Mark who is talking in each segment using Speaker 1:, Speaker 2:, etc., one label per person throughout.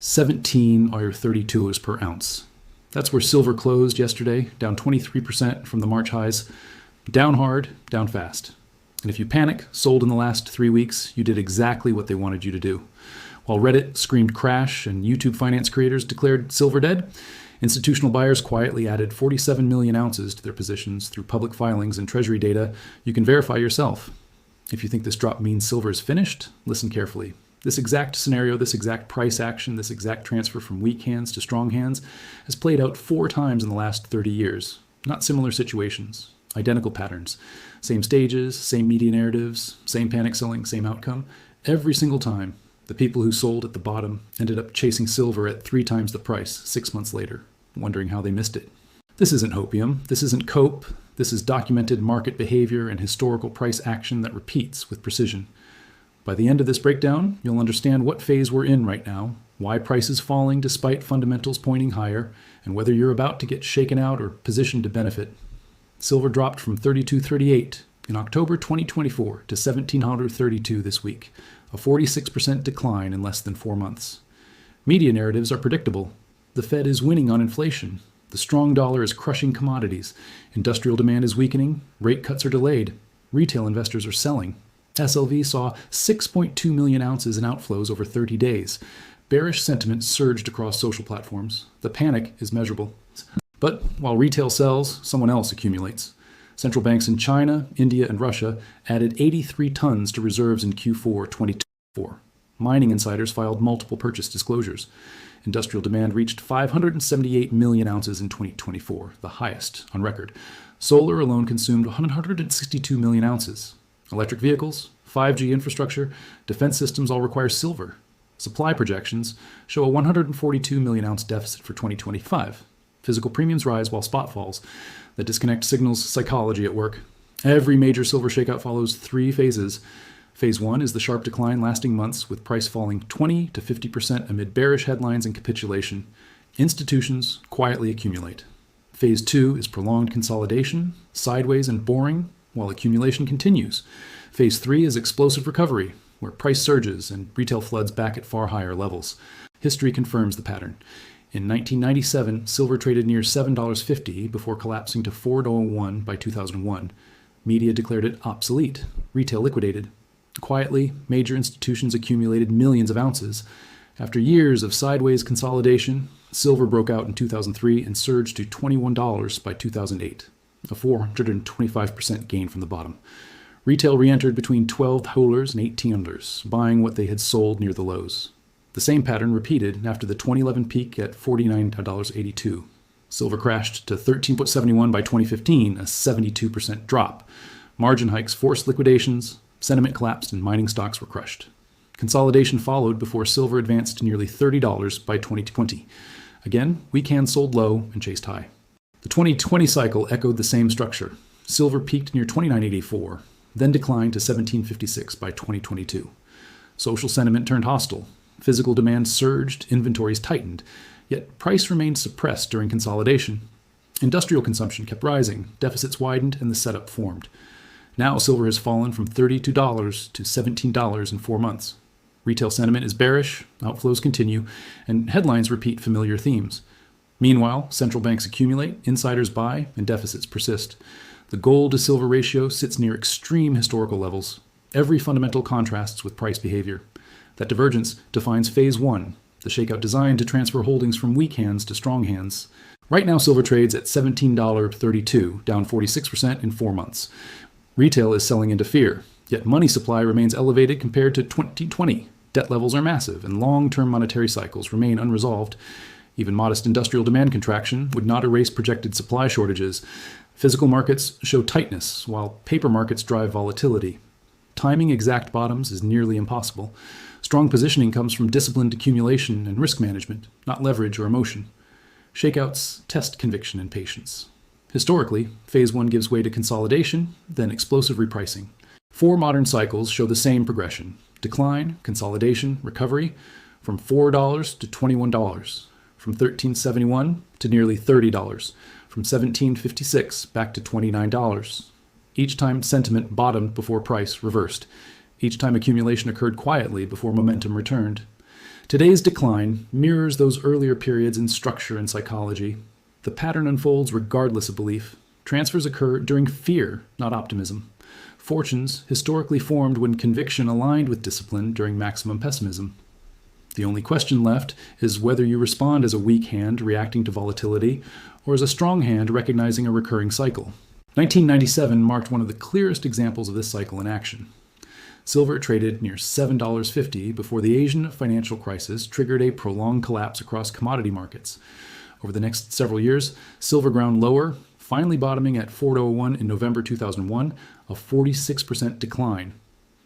Speaker 1: 17 or 32s per ounce. That's where silver closed yesterday, down 23% from the March highs. Down hard, down fast. And if you panic, sold in the last 3 weeks, you did exactly what they wanted you to do. While Reddit screamed crash and YouTube finance creators declared silver dead, institutional buyers quietly added 47 million ounces to their positions through public filings and treasury data you can verify yourself. If you think this drop means silver is finished, listen carefully. This exact scenario, this exact price action, this exact transfer from weak hands to strong hands has played out 4 times in the last 30 years. Not similar situations, identical patterns. Same stages, same media narratives, same panic selling, same outcome. Every single time, the people who sold at the bottom ended up chasing silver at 3 times the price 6 months later, wondering how they missed it. This isn't hopium, this isn't cope, this is documented market behavior and historical price action that repeats with precision. By the end of this breakdown, you'll understand what phase we're in right now, why price is falling despite fundamentals pointing higher, and whether you're about to get shaken out or positioned to benefit. Silver dropped from $32.38 in October 2024 to $1,732 this week, a 46% decline in less than 4 months. Media narratives are predictable. The Fed is winning on inflation. The strong dollar is crushing commodities. Industrial demand is weakening. Rate cuts are delayed. Retail investors are selling. SLV saw 6.2 million ounces in outflows over 30 days. Bearish sentiment surged across social platforms. The panic is measurable. But while retail sells, someone else accumulates. Central banks in China, India, and Russia added 83 tons to reserves in Q4 2024. Mining insiders filed multiple purchase disclosures. Industrial demand reached 578 million ounces in 2024, the highest on record. Solar alone consumed 162 million ounces. Electric vehicles, 5G infrastructure, defense systems all require silver. Supply projections show a 142 million ounce deficit for 2025. Physical premiums rise while spot falls. The disconnect signals psychology at work. Every major silver shakeout follows 3 phases. Phase 1 is the sharp decline lasting months, with price falling 20 to 50% amid bearish headlines and capitulation. Institutions quietly accumulate. Phase 2 is prolonged consolidation, sideways and boring, while accumulation continues. Phase 3 is explosive recovery, where price surges and retail floods back at far higher levels. History confirms the pattern. In 1997, silver traded near $7.50 before collapsing to $4.01 by 2001. Media declared it obsolete. Retail liquidated. Quietly, major institutions accumulated millions of ounces. After years of sideways consolidation, silver broke out in 2003 and surged to $21 by 2008, a 425% gain from the bottom. Retail re-entered between 12 holders and 18 unders, buying what they had sold near the lows. The same pattern repeated after the 2011 peak at $49.82. Silver crashed to $13.71 by 2015, a 72% drop. Margin hikes forced liquidations, sentiment collapsed, and mining stocks were crushed. Consolidation followed before silver advanced to nearly $30 by 2020. Again, weak hands sold low and chased high. The 2020 cycle echoed the same structure. Silver peaked near $29.84, then declined to $17.56 by 2022. Social sentiment turned hostile. Physical demand surged, inventories tightened, yet price remained suppressed during consolidation. Industrial consumption kept rising, deficits widened, and the setup formed. Now silver has fallen from $32 to $17 in 4 months. Retail sentiment is bearish, outflows continue, and headlines repeat familiar themes. Meanwhile, central banks accumulate, insiders buy, and deficits persist. The gold to silver ratio sits near extreme historical levels. Every fundamental contrasts with price behavior. That divergence defines phase 1, the shakeout designed to transfer holdings from weak hands to strong hands. Right now, silver trades at $17.32, down 46% in 4 months. Retail is selling into fear, yet money supply remains elevated compared to 2020. Debt levels are massive, and long-term monetary cycles remain unresolved. Even modest industrial demand contraction would not erase projected supply shortages. Physical markets show tightness, while paper markets drive volatility. Timing exact bottoms is nearly impossible. Strong positioning comes from disciplined accumulation and risk management, not leverage or emotion. Shakeouts test conviction and patience. Historically, phase 1 gives way to consolidation, then explosive repricing. 4 modern cycles show the same progression: decline, consolidation, recovery, from $4 to $21, from $13.71 to nearly $30, from $17.56 back to $29. Each time sentiment bottomed before price reversed. Each time accumulation occurred quietly before momentum returned. Today's decline mirrors those earlier periods in structure and psychology. The pattern unfolds regardless of belief. Transfers occur during fear, not optimism. Fortunes historically formed when conviction aligned with discipline during maximum pessimism. The only question left is whether you respond as a weak hand reacting to volatility or as a strong hand recognizing a recurring cycle. 1997 marked one of the clearest examples of this cycle in action. Silver traded near $7.50 before the Asian financial crisis triggered a prolonged collapse across commodity markets. Over the next several years, silver ground lower, finally bottoming at $4.01 in November 2001, a 46% decline.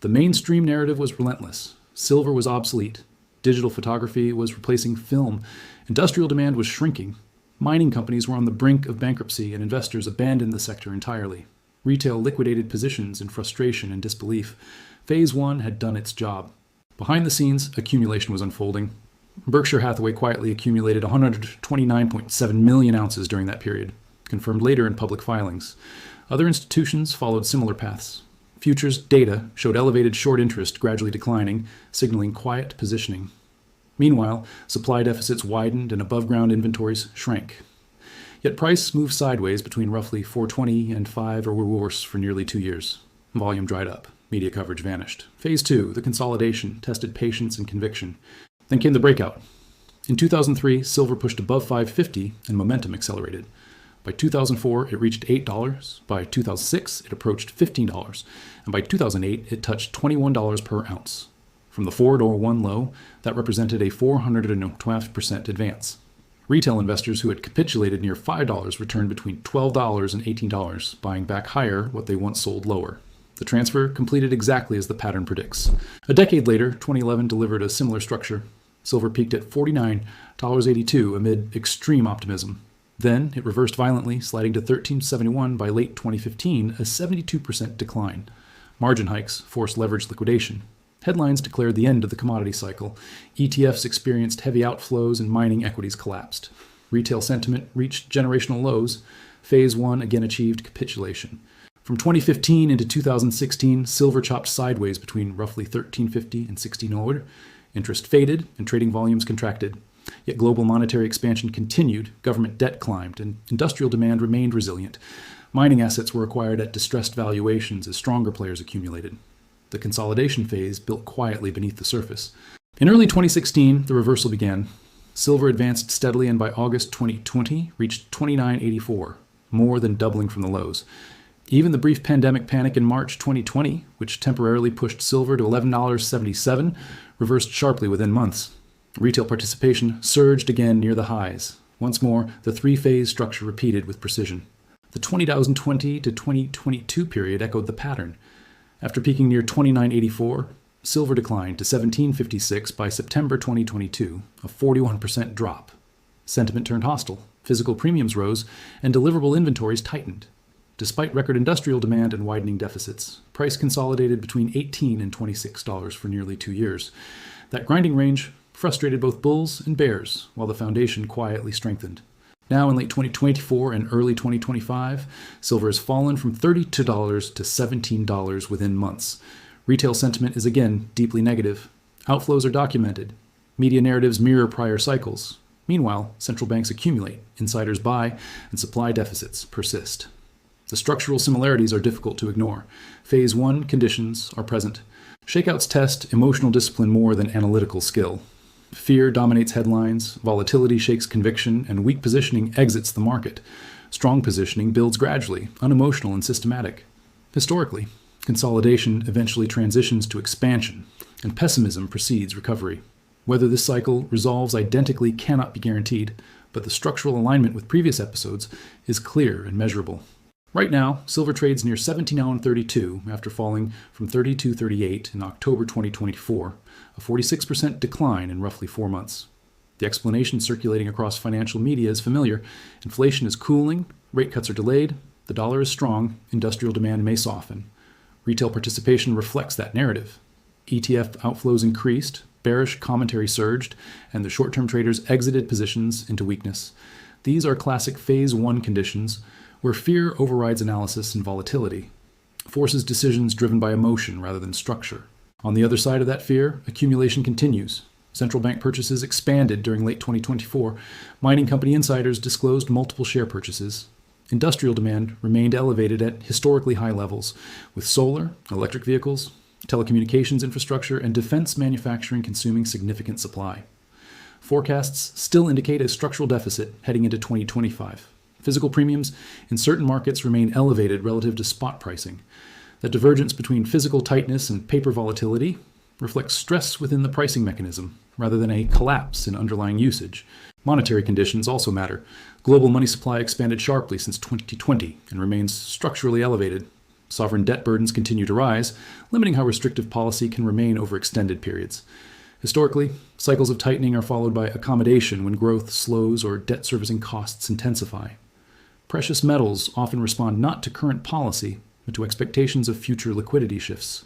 Speaker 1: The mainstream narrative was relentless. Silver was obsolete. Digital photography was replacing film. Industrial demand was shrinking. Mining companies were on the brink of bankruptcy, and investors abandoned the sector entirely. Retail liquidated positions in frustration and disbelief. Phase 1 had done its job. Behind the scenes, accumulation was unfolding. Berkshire Hathaway quietly accumulated 129.7 million ounces during that period, confirmed later in public filings. Other institutions followed similar paths. Futures data showed elevated short interest gradually declining, signaling quiet positioning. Meanwhile, supply deficits widened and above-ground inventories shrank. Yet price moved sideways between roughly 420 and 5 or worse for nearly 2 years. Volume dried up. Media coverage vanished. Phase 2, the consolidation, tested patience and conviction. Then came the breakout. In 2003, silver pushed above $5.50 and momentum accelerated. By 2004, it reached $8. By 2006, it approached $15. And by 2008, it touched $21 per ounce. From the $4.01 low, that represented a 412% advance. Retail investors who had capitulated near $5 returned between $12 and $18, buying back higher what they once sold lower. The transfer completed exactly as the pattern predicts. A decade later, 2011 delivered a similar structure. Silver peaked at $49.82 amid extreme optimism. Then it reversed violently, sliding to $13.71 by late 2015, a 72% decline. Margin hikes forced leverage liquidation. Headlines declared the end of the commodity cycle. ETFs experienced heavy outflows and mining equities collapsed. Retail sentiment reached generational lows. Phase 1 again achieved capitulation. From 2015 into 2016, silver chopped sideways between roughly $13.50 and $16. Interest faded and trading volumes contracted. Yet global monetary expansion continued, government debt climbed, and industrial demand remained resilient. Mining assets were acquired at distressed valuations as stronger players accumulated. The consolidation phase built quietly beneath the surface. In early 2016, the reversal began. Silver advanced steadily and by August 2020 reached $29.84, more than doubling from the lows. Even the brief pandemic panic in March 2020, which temporarily pushed silver to $11.77, reversed sharply within months. Retail participation surged again near the highs. Once more, the three-phase structure repeated with precision. The 2020 to 2022 period echoed the pattern. After peaking near $29.84, silver declined to $17.56 by September 2022, a 41% drop. Sentiment turned hostile, physical premiums rose, and deliverable inventories tightened. Despite record industrial demand and widening deficits, price consolidated between $18 and $26 for nearly 2 years. That grinding range frustrated both bulls and bears, while the foundation quietly strengthened. Now in late 2024 and early 2025, silver has fallen from $32 to $17 within months. Retail sentiment is again deeply negative. Outflows are documented. Media narratives mirror prior cycles. Meanwhile, central banks accumulate, insiders buy, and supply deficits persist. The structural similarities are difficult to ignore. Phase 1 conditions are present. Shakeouts test emotional discipline more than analytical skill. Fear dominates headlines, volatility shakes conviction, and weak positioning exits the market. Strong positioning builds gradually, unemotional and systematic. Historically, consolidation eventually transitions to expansion, and pessimism precedes recovery. Whether this cycle resolves identically cannot be guaranteed, but the structural alignment with previous episodes is clear and measurable. Right now, silver trades near $17.32 after falling from $32.38 in October 2024, a 46% decline in roughly 4 months. The explanation circulating across financial media is familiar. Inflation is cooling, rate cuts are delayed, the dollar is strong, industrial demand may soften. Retail participation reflects that narrative. ETF outflows increased, bearish commentary surged, and the short-term traders exited positions into weakness. These are classic Phase 1 conditions, where fear overrides analysis and volatility, forces decisions driven by emotion rather than structure. On the other side of that fear, accumulation continues. Central bank purchases expanded during late 2024. Mining company insiders disclosed multiple share purchases. Industrial demand remained elevated at historically high levels, with solar, electric vehicles, telecommunications infrastructure, and defense manufacturing consuming significant supply. Forecasts still indicate a structural deficit heading into 2025. Physical premiums in certain markets remain elevated relative to spot pricing. The divergence between physical tightness and paper volatility reflects stress within the pricing mechanism rather than a collapse in underlying usage. Monetary conditions also matter. Global money supply expanded sharply since 2020 and remains structurally elevated. Sovereign debt burdens continue to rise, limiting how restrictive policy can remain over extended periods. Historically, cycles of tightening are followed by accommodation when growth slows or debt servicing costs intensify. Precious metals often respond not to current policy, but to expectations of future liquidity shifts.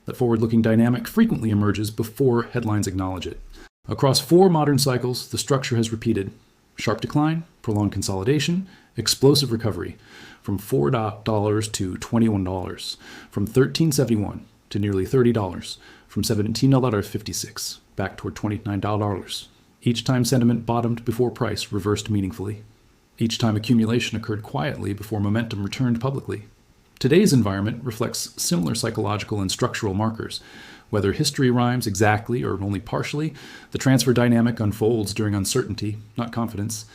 Speaker 1: That forward-looking dynamic frequently emerges before headlines acknowledge it. Across 4 modern cycles, the structure has repeated. Sharp decline, prolonged consolidation, explosive recovery, from $4 to $21, from $13.71 to nearly $30, from $17.56 back toward $29. Each time sentiment bottomed before price reversed meaningfully. Each time accumulation occurred quietly before momentum returned publicly. Today's environment reflects similar psychological and structural markers. Whether history rhymes exactly or only partially, the transfer dynamic unfolds during uncertainty, not confidence.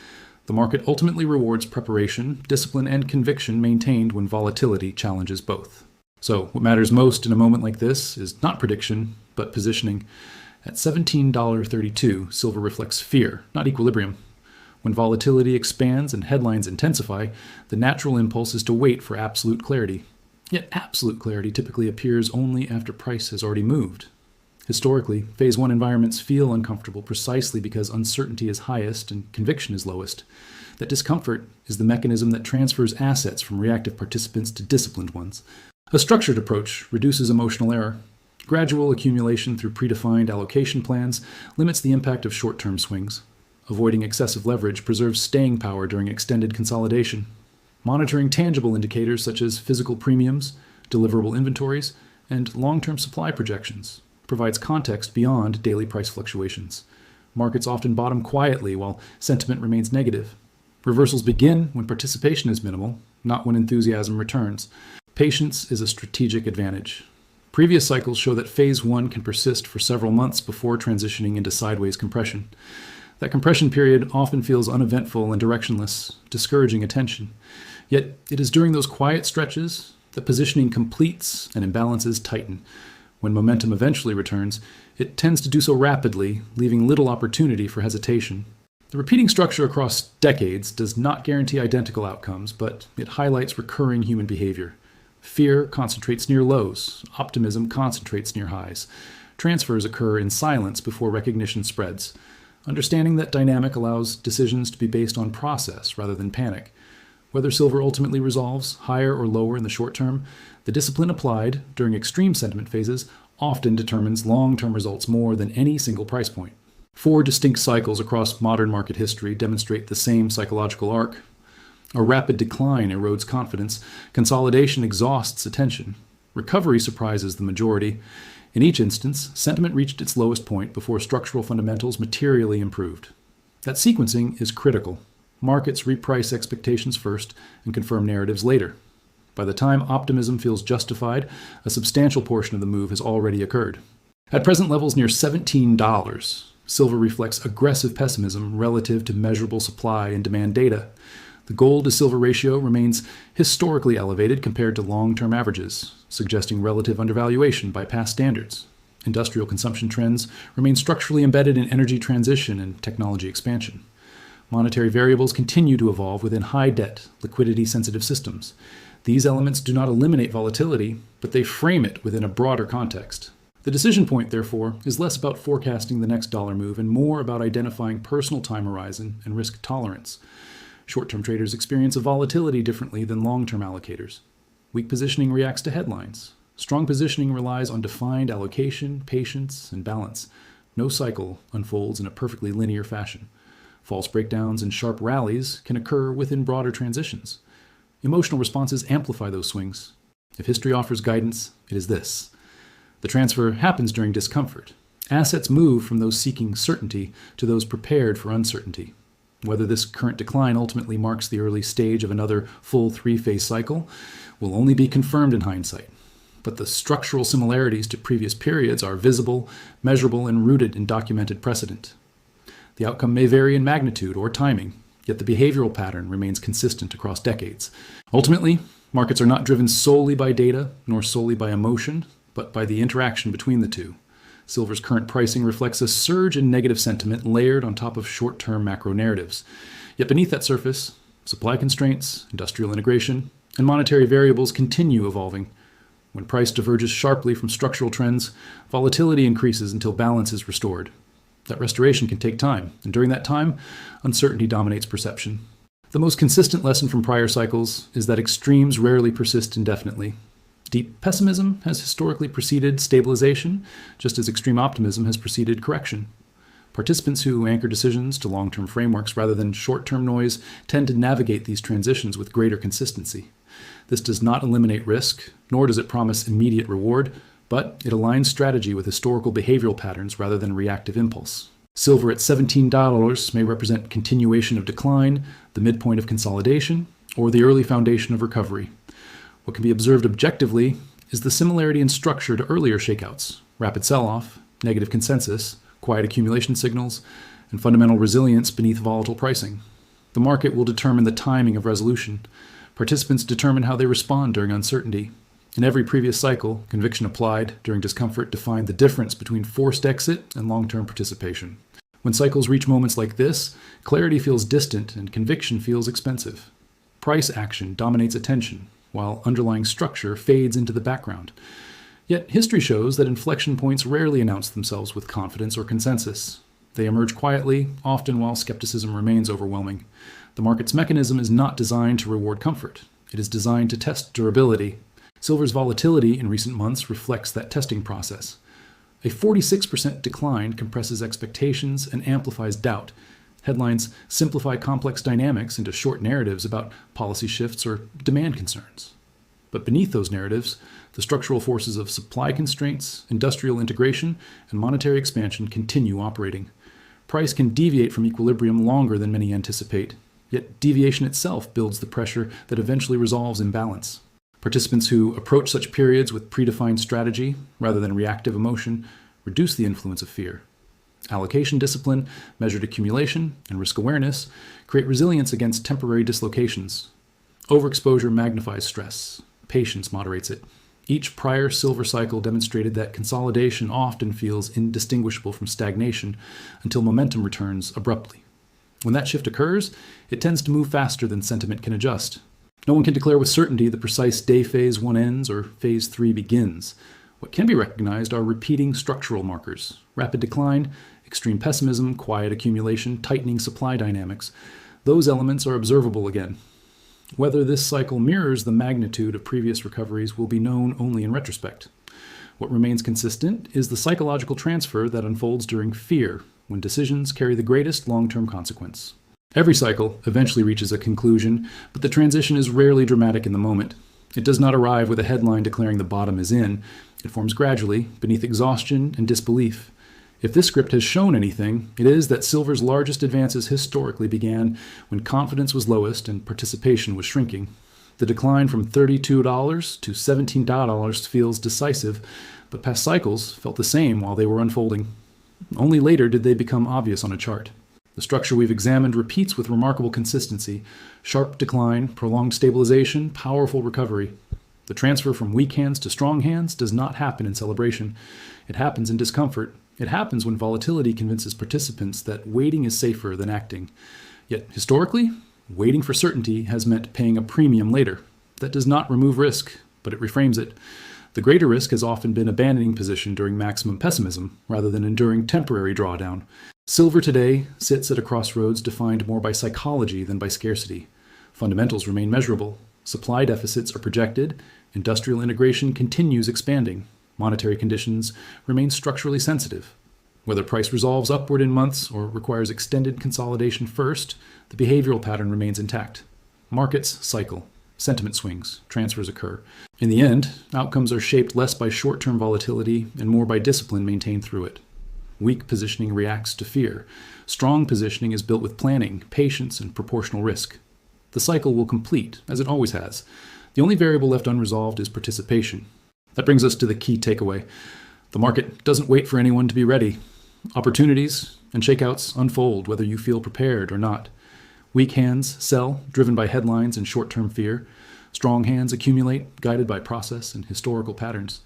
Speaker 1: The market ultimately rewards preparation, discipline, and conviction maintained when volatility challenges both. So, what matters most in a moment like this is not prediction, but positioning. At $17.32, silver reflects fear, not equilibrium. When volatility expands and headlines intensify, the natural impulse is to wait for absolute clarity. Yet absolute clarity typically appears only after price has already moved. Historically, Phase 1 environments feel uncomfortable precisely because uncertainty is highest and conviction is lowest. That discomfort is the mechanism that transfers assets from reactive participants to disciplined ones. A structured approach reduces emotional error. Gradual accumulation through predefined allocation plans limits the impact of short-term swings. Avoiding excessive leverage preserves staying power during extended consolidation. Monitoring tangible indicators such as physical premiums, deliverable inventories, and long-term supply projections provides context beyond daily price fluctuations. Markets often bottom quietly while sentiment remains negative. Reversals begin when participation is minimal, not when enthusiasm returns. Patience is a strategic advantage. Previous cycles show that Phase 1 can persist for several months before transitioning into sideways compression. That compression period often feels uneventful and directionless, discouraging attention. Yet it is during those quiet stretches that positioning completes and imbalances tighten. When momentum eventually returns, it tends to do so rapidly, leaving little opportunity for hesitation. The repeating structure across decades does not guarantee identical outcomes, but it highlights recurring human behavior. Fear concentrates near lows. Optimism concentrates near highs. Transfers occur in silence before recognition spreads. Understanding that dynamic allows decisions to be based on process rather than panic. Whether silver ultimately resolves higher or lower in the short term, the discipline applied during extreme sentiment phases often determines long-term results more than any single price point. 4 distinct cycles across modern market history demonstrate the same psychological arc. A rapid decline erodes confidence. Consolidation exhausts attention. Recovery surprises the majority. In each instance, sentiment reached its lowest point before structural fundamentals materially improved. That sequencing is critical. Markets reprice expectations first and confirm narratives later. By the time optimism feels justified, a substantial portion of the move has already occurred. At present levels near $17, silver reflects aggressive pessimism relative to measurable supply and demand data. The gold-to-silver ratio remains historically elevated compared to long-term averages, suggesting relative undervaluation by past standards. Industrial consumption trends remain structurally embedded in energy transition and technology expansion. Monetary variables continue to evolve within high-debt, liquidity-sensitive systems. These elements do not eliminate volatility, but they frame it within a broader context. The decision point, therefore, is less about forecasting the next dollar move and more about identifying personal time horizon and risk tolerance. Short-term traders experience a volatility differently than long-term allocators. Weak positioning reacts to headlines. Strong positioning relies on defined allocation, patience, and balance. No cycle unfolds in a perfectly linear fashion. False breakdowns and sharp rallies can occur within broader transitions. Emotional responses amplify those swings. If history offers guidance, it is this. The transfer happens during discomfort. Assets move from those seeking certainty to those prepared for uncertainty. Whether this current decline ultimately marks the early stage of another full three-phase cycle will only be confirmed in hindsight. But the structural similarities to previous periods are visible, measurable, and rooted in documented precedent. The outcome may vary in magnitude or timing, yet the behavioral pattern remains consistent across decades. Ultimately, markets are not driven solely by data nor solely by emotion, but by the interaction between the two. Silver's current pricing reflects a surge in negative sentiment layered on top of short-term macro narratives. Yet beneath that surface, supply constraints, industrial integration, and monetary variables continue evolving. When price diverges sharply from structural trends, volatility increases until balance is restored. That restoration can take time, and during that time, uncertainty dominates perception. The most consistent lesson from prior cycles is that extremes rarely persist indefinitely. Deep pessimism has historically preceded stabilization, just as extreme optimism has preceded correction. Participants who anchor decisions to long-term frameworks rather than short-term noise tend to navigate these transitions with greater consistency. This does not eliminate risk, nor does it promise immediate reward, but it aligns strategy with historical behavioral patterns rather than reactive impulse. Silver at $17 may represent continuation of decline, the midpoint of consolidation, or the early foundation of recovery. What can be observed objectively is the similarity in structure to earlier shakeouts, rapid sell-off, negative consensus, quiet accumulation signals, and fundamental resilience beneath volatile pricing. The market will determine the timing of resolution. Participants determine how they respond during uncertainty. In every previous cycle, conviction applied during discomfort defined the difference between forced exit and long-term participation. When cycles reach moments like this, clarity feels distant and conviction feels expensive. Price action dominates attention, while underlying structure fades into the background. Yet history shows that inflection points rarely announce themselves with confidence or consensus. They emerge quietly, often while skepticism remains overwhelming. The market's mechanism is not designed to reward comfort. It is designed to test durability. Silver's volatility in recent months reflects that testing process. A 46% decline compresses expectations and amplifies doubt. Headlines simplify complex dynamics into short narratives about policy shifts or demand concerns. But beneath those narratives, the structural forces of supply constraints, industrial integration, and monetary expansion continue operating. Price can deviate from equilibrium longer than many anticipate, yet deviation itself builds the pressure that eventually resolves imbalance. Participants who approach such periods with predefined strategy, rather than reactive emotion, reduce the influence of fear. Allocation discipline, measured accumulation, and risk awareness create resilience against temporary dislocations. Overexposure magnifies stress. Patience moderates it. Each prior silver cycle demonstrated that consolidation often feels indistinguishable from stagnation until momentum returns abruptly. When that shift occurs, it tends to move faster than sentiment can adjust. No one can declare with certainty the precise day phase 1 ends or phase 3 begins. What can be recognized are repeating structural markers: rapid decline, extreme pessimism, quiet accumulation, tightening supply dynamics. Those elements are observable again. Whether this cycle mirrors the magnitude of previous recoveries will be known only in retrospect. What remains consistent is the psychological transfer that unfolds during fear, when decisions carry the greatest long-term consequence. Every cycle eventually reaches a conclusion, but the transition is rarely dramatic in the moment. It does not arrive with a headline declaring the bottom is in. It forms gradually, beneath exhaustion and disbelief. If this script has shown anything, it is that silver's largest advances historically began when confidence was lowest and participation was shrinking. The decline from $32 to $17 feels decisive, but past cycles felt the same while they were unfolding. Only later did they become obvious on a chart. The structure we've examined repeats with remarkable consistency: sharp decline, prolonged stabilization, powerful recovery. The transfer from weak hands to strong hands does not happen in celebration. It happens in discomfort. It happens when volatility convinces participants that waiting is safer than acting. Yet, historically, waiting for certainty has meant paying a premium later. That does not remove risk, but it reframes it. The greater risk has often been abandoning position during maximum pessimism, rather than enduring temporary drawdown. Silver today sits at a crossroads defined more by psychology than by scarcity. Fundamentals remain measurable. Supply deficits are projected. Industrial integration continues expanding. Monetary conditions remain structurally sensitive. Whether price resolves upward in months or requires extended consolidation first, the behavioral pattern remains intact. Markets cycle. Sentiment swings. Transfers occur. In the end, outcomes are shaped less by short-term volatility and more by discipline maintained through it. Weak positioning reacts to fear. Strong positioning is built with planning, patience, and proportional risk. The cycle will complete, as it always has. The only variable left unresolved is participation. That brings us to the key takeaway. The market doesn't wait for anyone to be ready. Opportunities and shakeouts unfold whether you feel prepared or not. Weak hands sell, driven by headlines and short-term fear. Strong hands accumulate, guided by process and historical patterns.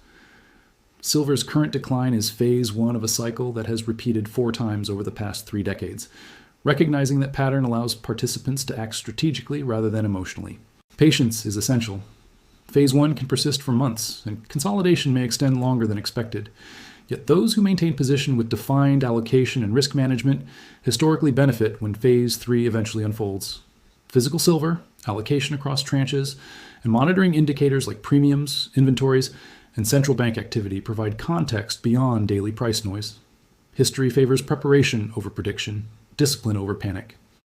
Speaker 1: Silver's current decline is phase one of a cycle that has repeated 4 times over the past 3 decades. Recognizing that pattern allows participants to act strategically rather than emotionally. Patience is essential. Phase 1 can persist for months, and consolidation may extend longer than expected. Yet those who maintain position with defined allocation and risk management historically benefit when Phase 3 eventually unfolds. Physical silver, allocation across tranches, and monitoring indicators like premiums, inventories, and central bank activity provide context beyond daily price noise. History favors preparation over prediction, discipline over panic.